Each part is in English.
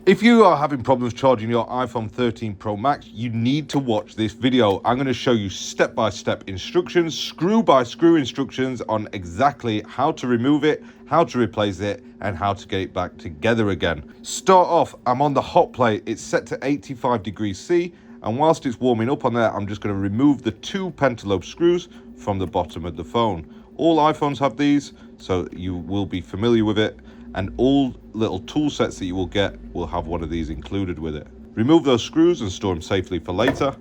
If you are having problems charging your iPhone 13 Pro Max, you need to watch this video. I'm going to show you step-by-step instructions, screw-by-screw instructions on exactly how to remove it, how to replace it, and how to get it back together again. Start off, I'm on the hot plate. It's set to 85 degrees C, and whilst it's warming up on there, I'm just going to remove the 2 pentalobe screws from the bottom of the phone. All iPhones have these, so you will be familiar with it. And all little tool sets that you will get will have one of these included with it. Remove those screws and store them safely for later.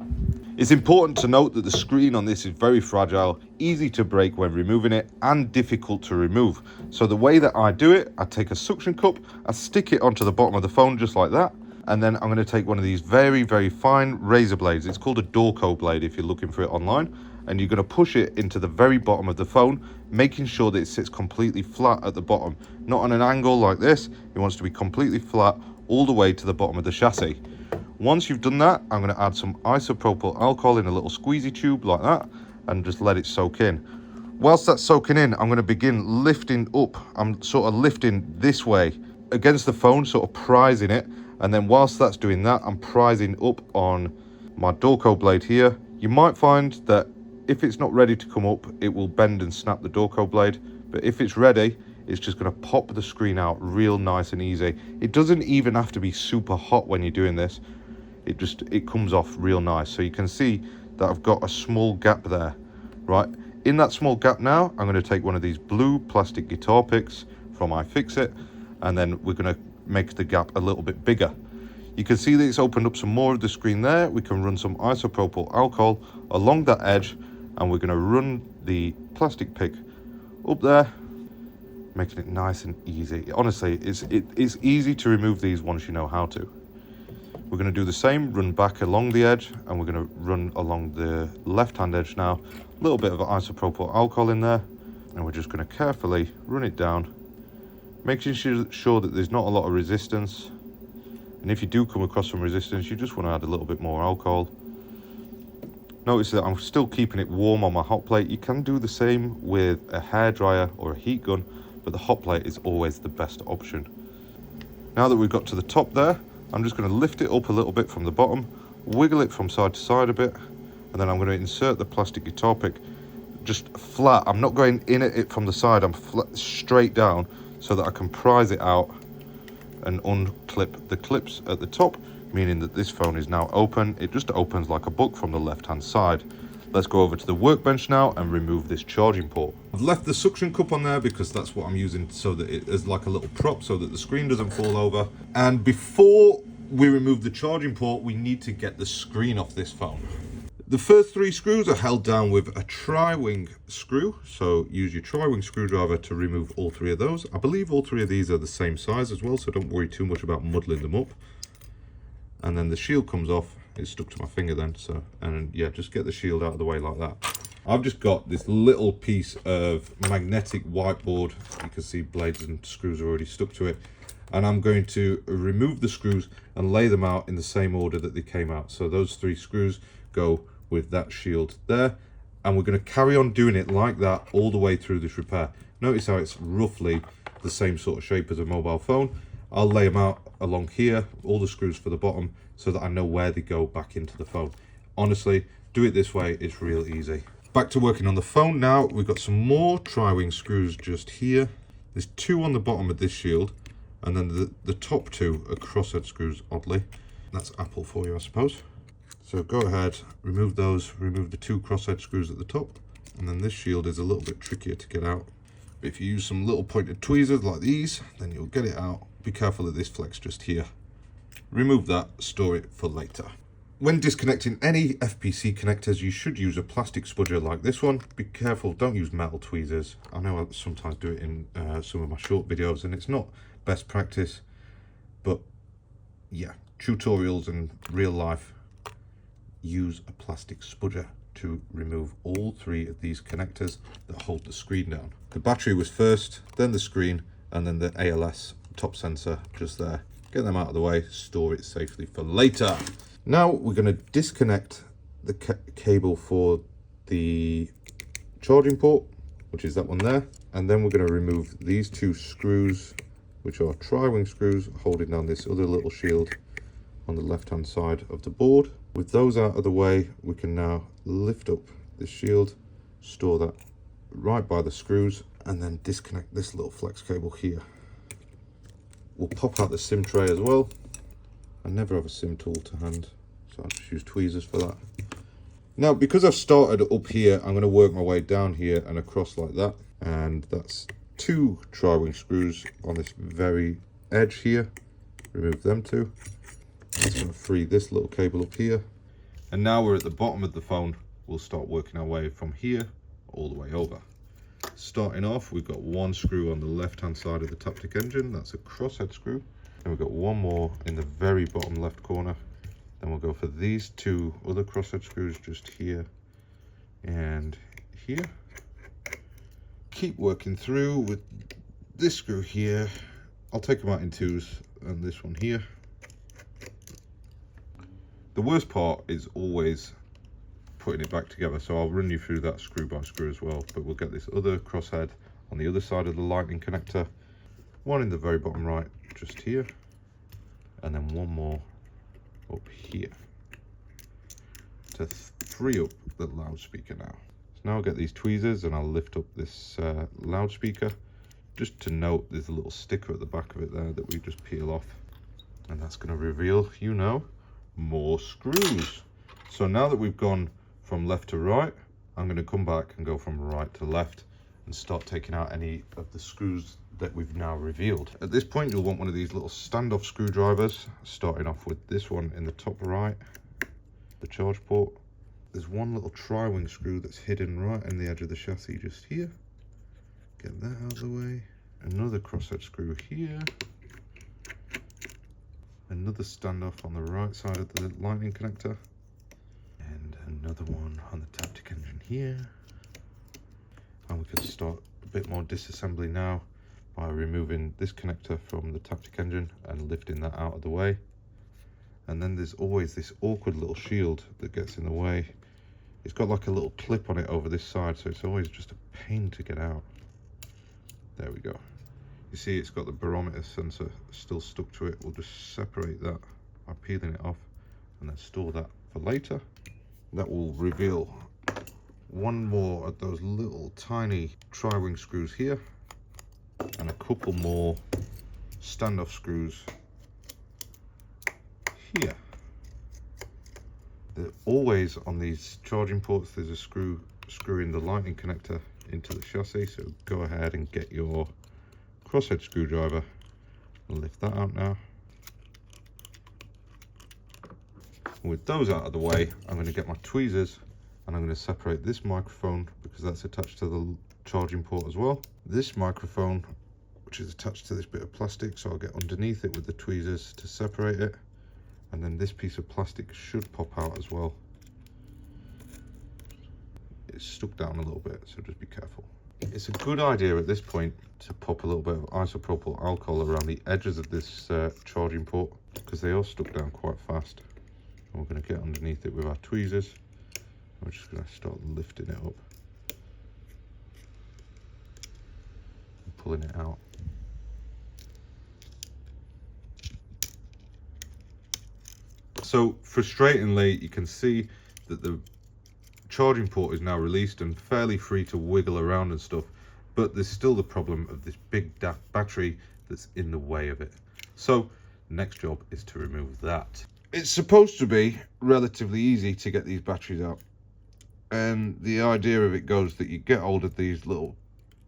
It's important to note that the screen on this is very fragile, easy to break when removing it, and difficult to remove. So the way that I do it, I take a suction cup, I stick it onto the bottom of the phone just like that, and then I'm going to take one of these very, very fine razor blades. It's called a Dorco blade if you're looking for it online. And you're going to push it into the very bottom of the phone, making sure that it sits completely flat at the bottom, not on an angle like this. It wants to be completely flat all the way to the bottom of the chassis. Once you've done that, I'm going to add some isopropyl alcohol in a little squeezy tube like that and just let it soak in. Whilst that's soaking in, I'm going to begin lifting up. I'm sort of lifting this way against the phone, sort of prising it, and then whilst that's doing that, I'm prising up on my Dorco blade here. You might find that if it's not ready to come up, it will bend and snap the Dorco blade. But if it's ready, it's just going to pop the screen out real nice and easy. It doesn't even have to be super hot when you're doing this. It comes off real nice. So you can see that I've got a small gap there, right? In that small gap now, I'm going to take one of these blue plastic guitar picks from iFixit, and then we're going to make the gap a little bit bigger. You can see that it's opened up some more of the screen there. We can run some isopropyl alcohol along that edge, and we're going to run the plastic pick up there, making it nice and easy. Honestly, it's easy to remove these once you know how to. We're going to do the same, run back along the edge, and we're going to run along the left-hand edge now. A little bit of isopropyl alcohol in there, and we're just going to carefully run it down, making sure that there's not a lot of resistance. And if you do come across some resistance, you just want to add a little bit more alcohol. Notice that I'm still keeping it warm on my hot plate. You can do the same with a hairdryer or a heat gun, but the hot plate is always the best option. Now that we've got to the top there, I'm just going to lift it up a little bit from the bottom, wiggle it from side to side a bit, and then I'm going to insert the plastic guitar pick just flat. I'm not going in at it from the side, I'm flat, straight down, so that I can prise it out and unclip the clips at the top, meaning that this phone is now open. It just opens like a book from the left-hand side. Let's go over to the workbench now and remove this charging port. I've left the suction cup on there because that's what I'm using, so that it is like a little prop so that the screen doesn't fall over. And before we remove the charging port, we need to get the screen off this phone. The first 3 screws are held down with a tri-wing screw, so use your tri-wing screwdriver to remove all 3 of those. I believe all 3 of these are the same size as well, so don't worry too much about muddling them up. And then the shield comes off. It's stuck to my finger then, so, and yeah, just get the shield out of the way like that. I've just got this little piece of magnetic whiteboard. You can see blades and screws are already stuck to it. And I'm going to remove the screws and lay them out in the same order that they came out. So those 3 screws go with that shield there, and we're going to carry on doing it like that all the way through this repair. Notice how it's roughly the same sort of shape as a mobile phone. I'll lay them out along here, all the screws for the bottom, so that I know where they go back into the phone. Honestly, do it this way, it's real easy. Back to working on the phone now. We've got some more tri-wing screws just here. There's 2 on the bottom of this shield, and then the top 2 are crosshead screws, oddly. That's Apple for you, I suppose. So go ahead, remove those, remove the 2 crosshead screws at the top, and then this shield is a little bit trickier to get out. But if you use some little pointed tweezers like these, then you'll get it out. Be careful of this flex just here. Remove that, store it for later. When disconnecting any FPC connectors, you should use a plastic spudger like this one. Be careful, don't use metal tweezers. I know I sometimes do it in some of my short videos, and it's not best practice, but yeah, tutorials and real life, use a plastic spudger to remove all 3 of these connectors that hold the screen down. The battery was first, then the screen, and then the ALS top sensor just there. Get them out of the way, store it safely for later. Now we're going to disconnect the cable for the charging port, which is that one there, and then we're going to remove these 2 screws which are tri-wing screws holding down this other little shield on the left hand side of the board. With those out of the way, we can now lift up this shield, store that right by the screws, and then disconnect this little flex cable here. We'll pop out the SIM tray as well. I never have a SIM tool to hand, so I'll just use tweezers for that. Now, because I've started up here, I'm going to work my way down here and across like that. And that's 2 tri-wing screws on this very edge here. Remove them 2. That's going to free this little cable up here. And now we're at the bottom of the phone. We'll start working our way from here all the way over. Starting off, we've got 1 screw on the left hand side of the Taptic engine. That's a crosshead screw. And we've got 1 more in the very bottom left corner. Then we'll go for these 2 other crosshead screws just here and here. Keep working through with this screw here. I'll take them out in 2s, and this one here. The worst part is always putting it back together, so I'll run you through that screw by screw as well. But we'll get this other crosshead on the other side of the lightning connector, 1 in the very bottom right just here, and then 1 more up here to free up the loudspeaker now. So now I'll get these tweezers and I'll lift up this loudspeaker. Just to note, there's a little sticker at the back of it there that we just peel off, and that's going to reveal, you know, more screws. So now that we've gone from left to right, I'm going to come back and go from right to left and start taking out any of the screws that we've now revealed. At this point, you'll want one of these little standoff screwdrivers, starting off with this one in the top right, the charge port. There's 1 little tri-wing screw that's hidden right in the edge of the chassis just here. Get that out of the way. Another crosshead screw here. Another standoff on the right side of the lightning connector. And another one on the Taptic engine here. And we can start a bit more disassembly now by removing this connector from the Taptic engine and lifting that out of the way. And then there's always this awkward little shield that gets in the way. It's got like a little clip on it over this side, so it's always just a pain to get out. There we go. You see it's got the barometer sensor still stuck to it. We'll just separate that by peeling it off and then store that for later. That will reveal 1 more of those little tiny tri-wing screws here, and a couple more standoff screws here. They're always on these charging ports. There's a screw screwing the lightning connector into the chassis, so go ahead and get your crosshead screwdriver and lift that out now. And with those out of the way, I'm going to get my tweezers and I'm going to separate this microphone because that's attached to the charging port as well. This microphone, which is attached to this bit of plastic, so I'll get underneath it with the tweezers to separate it, and then this piece of plastic should pop out as well. It's stuck down a little bit, so just be careful. It's a good idea at this point to pop a little bit of isopropyl alcohol around the edges of this charging port, because they are stuck down quite fast. And we're going to get underneath it with our tweezers. We're just going to start lifting it up and pulling it out. So frustratingly, you can see that the charging port is now released and fairly free to wiggle around and stuff, but there's still the problem of this big battery that's in the way of it. So next job is to remove that. It's supposed to be relatively easy to get these batteries out, and the idea of it goes that you get hold of these little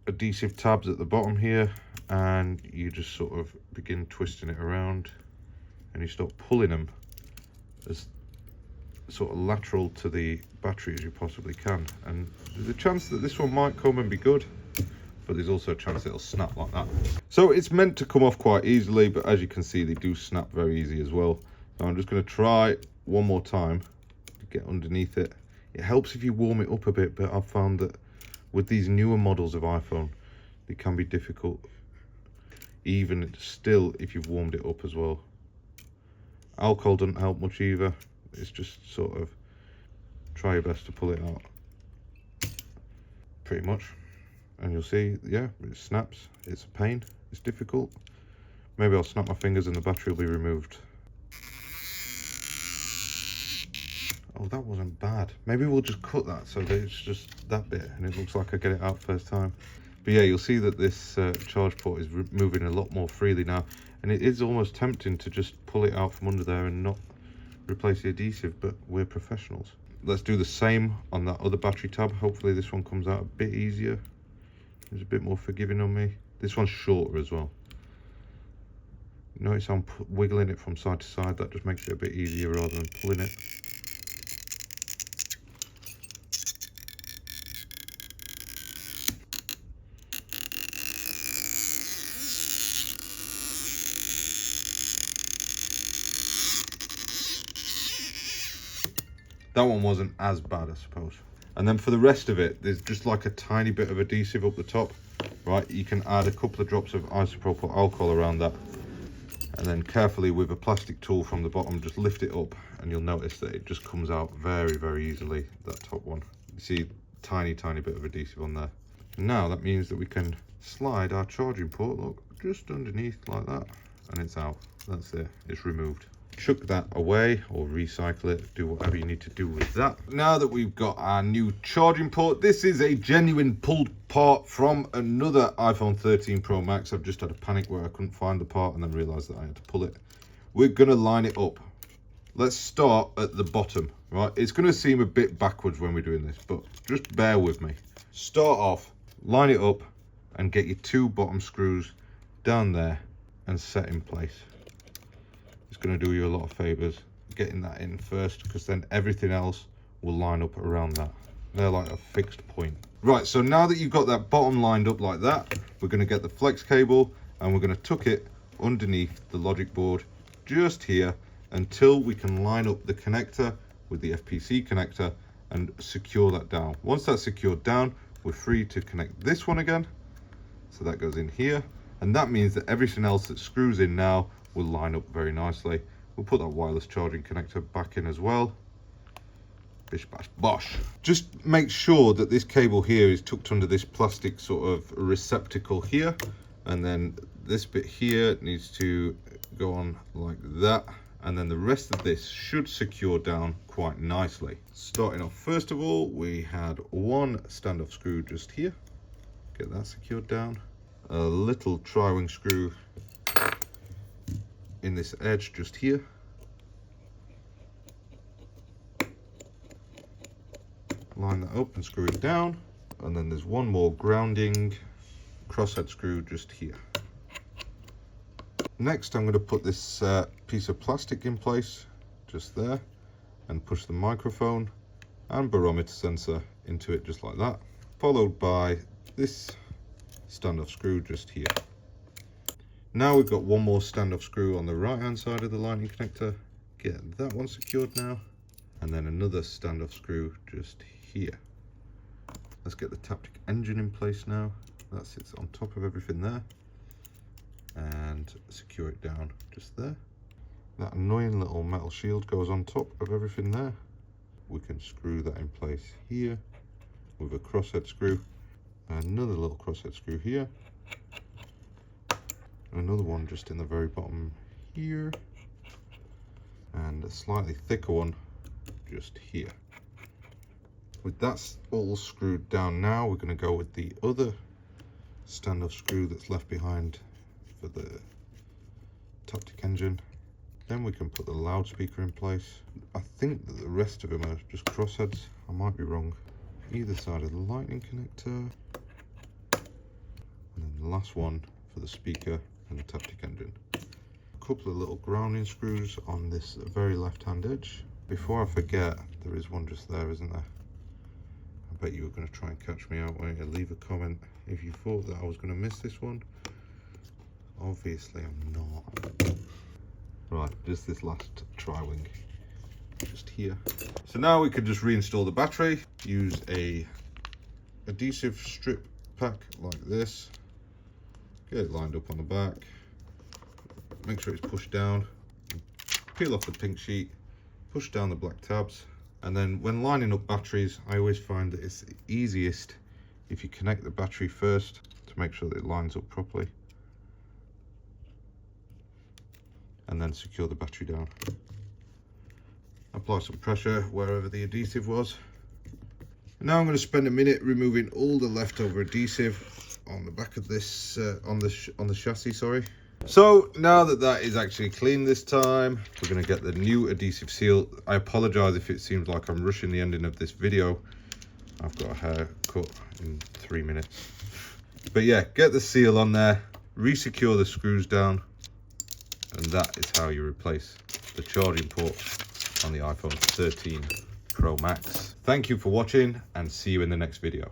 adhesive tabs at the bottom here and you just sort of begin twisting it around and you start pulling them as sort of lateral to the battery as you possibly can. And there's a chance that this one might come and be good, but there's also a chance it'll snap like that. So it's meant to come off quite easily, but as you can see, they do snap very easy as well. So I'm just going to try one more time to get underneath it. It helps if you warm it up a bit, but I've found that with these newer models of iPhone, they can be difficult, even still if you've warmed it up as well. Alcohol doesn't help much either. It's just sort of try your best to pull it out, pretty much, and you'll see, yeah, it snaps. It's a pain, it's difficult, Maybe I'll snap my fingers and the battery will be removed. Oh, that wasn't bad. Maybe we'll just cut that so that it's just that bit and it looks like I get it out first time. But yeah, you'll see that this charge port is moving a lot more freely now, and it is almost tempting to just pull it out from under there and not replace the adhesive, but we're professionals. Let's do the same on that other battery tab. Hopefully this one comes out a bit easier. It's a bit more forgiving on me. This one's shorter as well. Notice I'm wiggling it from side to side. That just makes it a bit easier rather than pulling it. That one wasn't as bad, I suppose. And then for the rest of it, there's just like a tiny bit of adhesive up the top, right? You can add a couple of drops of isopropyl alcohol around that, and then carefully with a plastic tool from the bottom, just lift it up, and you'll notice that it just comes out very, very easily, that top one. You see tiny bit of adhesive on there. Now that means that we can slide our charging port, look, just underneath like that, and it's out. That's it, it's removed. Chuck that away or recycle it, do whatever you need to do with that. Now that we've got our new charging port, this is a genuine pulled part from another iPhone 13 Pro Max. I've just had a panic where I couldn't find the part and then realized that I had to pull it. We're gonna line it up. Let's start at the bottom, right? It's gonna seem a bit backwards when we're doing this, but just bear with me. Start off, line it up, and get your two bottom screws down there and set in place. It's going to do you a lot of favors getting that in first, because then everything else will line up around that. They're like a fixed point. Right, so now that you've got that bottom lined up like that, we're going to get the flex cable and we're going to tuck it underneath the logic board just here until we can line up the connector with the FPC connector and secure that down. Once that's secured down, we're free to connect this one again. So that goes in here, and that means that everything else that screws in now will line up very nicely. We'll put that wireless charging connector back in as well. Bish bash bosh. Just make sure that this cable here is tucked under this plastic sort of receptacle here, and then this bit here needs to go on like that, and then the rest of this should secure down quite nicely. Starting off, first of all, we had one standoff screw just here. Get that secured down. A little tri-wing screw in this edge just here. Line that up and screw it down, and then there's one more grounding crosshead screw just here. Next, I'm going to put this piece of plastic in place just there and push the microphone and barometer sensor into it just like that, followed by this standoff screw just here. Now we've got one more standoff screw on the right hand side of the lightning connector. Get that one secured now, and then another standoff screw just here. Let's get the Taptic engine in place now. That sits on top of everything there, and secure it down just there. That annoying little metal shield goes on top of everything there. We can screw that in place here with a crosshead screw, another little crosshead screw here, another one just in the very bottom here, and a slightly thicker one just here. With that all screwed down now, we're going to go with the other standoff screw that's left behind for the Taptic engine. Then we can put the loudspeaker in place. I think that the rest of them are just crossheads. I might be wrong. Either side of the lightning connector. And then the last one for the speaker and the Taptic engine. A couple of little grounding screws on this very left hand edge. Before I forget, there is one just there, isn't there? I bet you were going to try and catch me out, weren't you? Leave a comment if you thought that I was going to miss this one. Obviously I'm not. Right, just this last tri-wing just here. So now we can just reinstall the battery. Use a adhesive strip pack like this. Get it lined up on the back. Make sure it's pushed down. Peel off the pink sheet. Push down the black tabs. And then when lining up batteries, I always find that it's easiest if you connect the battery first to make sure that it lines up properly. and then secure the battery down. Apply some pressure wherever the adhesive was. Now I'm going to spend a minute removing all the leftover adhesive on the back of this, on the chassis, sorry. So now that that is actually clean this time, we're going to get the new adhesive seal. I apologize if it seems like I'm rushing the ending of this video. I've got a haircut in 3 minutes. But yeah, get the seal on there, re-secure the screws down, and that is how you replace the charging port on the iPhone 13 Pro Max. Thank you for watching, and see you in the next video.